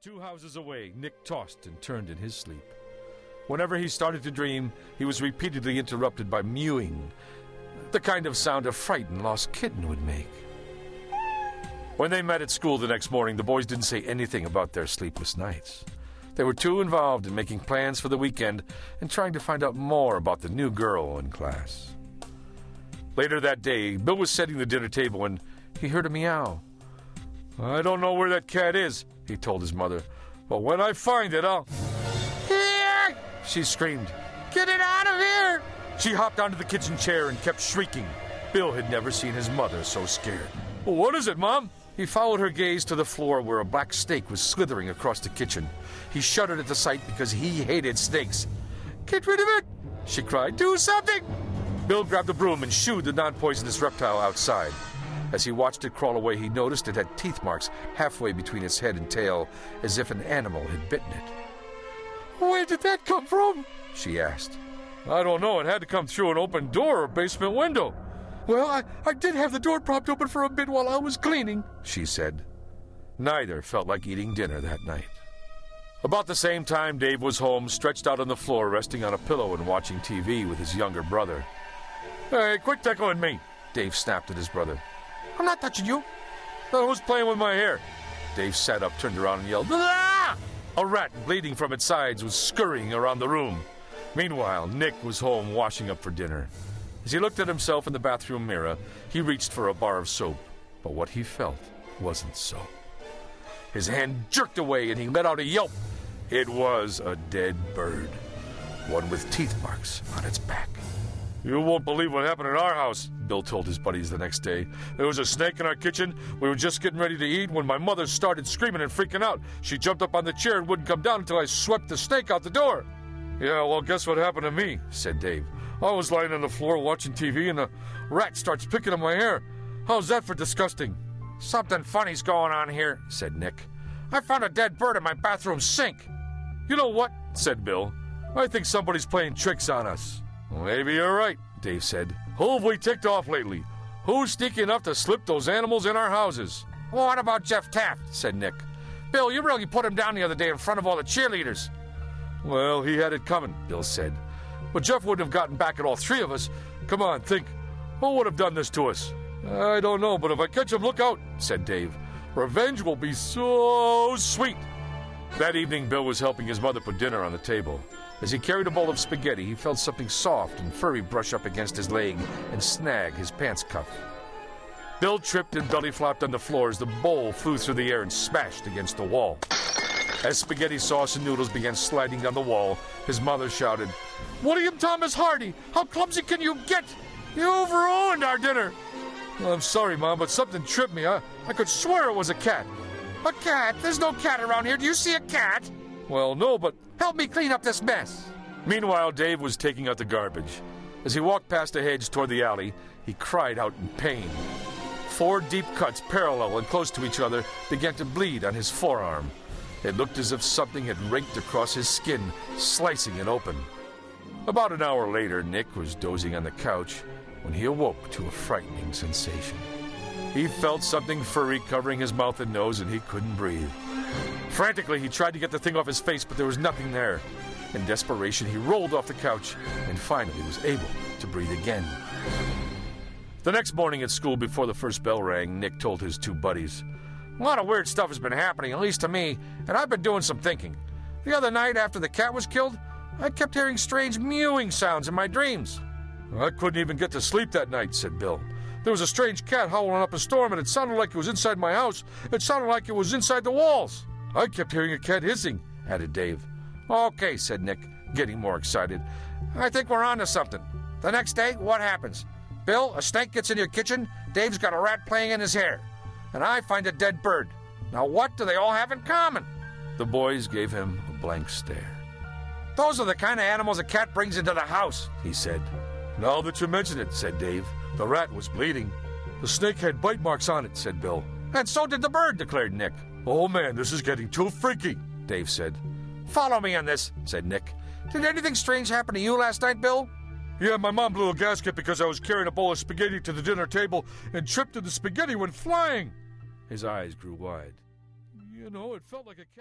2 houses away, Nick tossed and turned in his sleep. Whenever he started to dream, he was repeatedly interrupted by mewing, the kind of sound a frightened lost kitten would make. When they met at school the next morning, the boys didn't say anything about their sleepless nights. They were too involved in making plans for the weekend and trying to find out more about the new girl in class. Later that day, Bill was setting the dinner table when he heard a meow. "I don't know where that cat is," he told his mother, "but when I find it, I'll..." "Here!" she screamed. "Get it out of here!" She hopped onto the kitchen chair and kept shrieking. Bill had never seen his mother so scared. "What is it, Mom?" He followed her gaze to the floor where a black snake was slithering across the kitchen. He shuddered at the sight because he hated snakes. "Get rid of it!" she cried. "Do something!" Bill grabbed a broom and shooed the non-poisonous reptile outside. As he watched it crawl away, he noticed it had teeth marks halfway between its head and tail, as if an animal had bitten it. "Where did that come from?" she asked. "I don't know. It had to come through an open door or basement window." "Well, I did have the door propped open for a bit while I was cleaning," she said. Neither felt like eating dinner that night. About the same time, Dave was home, stretched out on the floor, resting on a pillow and watching TV with his younger brother. "Hey, quit tickling me," Dave snapped at his brother. "I'm not touching you." "Then who's playing with my hair?" Dave sat up, turned around, and yelled, "Ah!" A rat, bleeding from its sides, was scurrying around the room. Meanwhile, Nick was home washing up for dinner. As he looked at himself in the bathroom mirror, he reached for a bar of soap, but what he felt wasn't soap. His hand jerked away and he let out a yelp. It was a dead bird, one with teeth marks on its back. "You won't believe what happened at our house," Bill told his buddies the next day. "There was a snake in our kitchen. We were just getting ready to eat when my mother started screaming and freaking out. She jumped up on the chair and wouldn't come down until I swept the snake out the door." "Yeah, well, guess what happened to me," said Dave. "I was lying on the floor watching TV and a rat starts picking at my hair. How's that for disgusting?" "Something funny's going on here," said Nick. "I found a dead bird in my bathroom sink." "You know what?" said Bill. "I think somebody's playing tricks on us." "Maybe you're right," Dave said. "Who have we ticked off lately? Who's sneaky enough to slip those animals in our houses?" "Well, what about Jeff Taft?" said Nick. "Bill, you really put him down the other day in front of all the cheerleaders." "Well, he had it coming," Bill said. "But Jeff wouldn't have gotten back at all 3 of us. Come on, think. Who would have done this to us?" "I don't know, but if I catch him, look out," said Dave. "Revenge will be so sweet." That evening, Bill was helping his mother put dinner on the table. As he carried a bowl of spaghetti, he felt something soft and furry brush up against his leg and snag his pants cuff. Bill tripped and belly flopped on the floor as the bowl flew through the air and smashed against the wall. As spaghetti sauce and noodles began sliding down the wall, his mother shouted, "William Thomas Hardy, how clumsy can you get? You've ruined our dinner." "I'm sorry, Mom, but something tripped me. I could swear it was a cat." "A cat? There's no cat around here. Do you see a cat?" "Well, no, but help me clean up this mess." Meanwhile, Dave was taking out the garbage. As he walked past a hedge toward the alley, he cried out in pain. 4 deep cuts, parallel and close to each other, began to bleed on his forearm. It looked as if something had raked across his skin, slicing it open. About an hour later, Nick was dozing on the couch when he awoke to a frightening sensation. He felt something furry covering his mouth and nose, and he couldn't breathe. Frantically, he tried to get the thing off his face, but there was nothing there. In desperation, he rolled off the couch and finally was able to breathe again. The next morning at school, before the first bell rang, Nick told his 2 buddies, "A lot of weird stuff has been happening, at least to me, and I've been doing some thinking. The other night, after the cat was killed, I kept hearing strange mewing sounds in my dreams." "I couldn't even get to sleep that night," said Bill. "There was a strange cat howling up a storm, and it sounded like it was inside my house. It sounded like it was inside the walls." "I kept hearing a cat hissing," added Dave. "Okay," said Nick, getting more excited. "I think we're on to something. The next day, what happens? Bill, a snake gets in your kitchen, Dave's got a rat playing in his hair, and I find a dead bird. Now what do they all have in common?" The boys gave him a blank stare. "Those are the kind of animals a cat brings into the house," he said. "Now that you mention it," said Dave, "the rat was bleeding." "The snake had bite marks on it," said Bill. "And so did the bird," declared Nick. "Oh man, this is getting too freaky," Dave said. "Follow me on this," said Nick. "Did anything strange happen to you last night, Bill?" "Yeah, my mom blew a gasket because I was carrying a bowl of spaghetti to the dinner table and tripped and the spaghetti went flying." His eyes grew wide. "You know, it felt like a cat."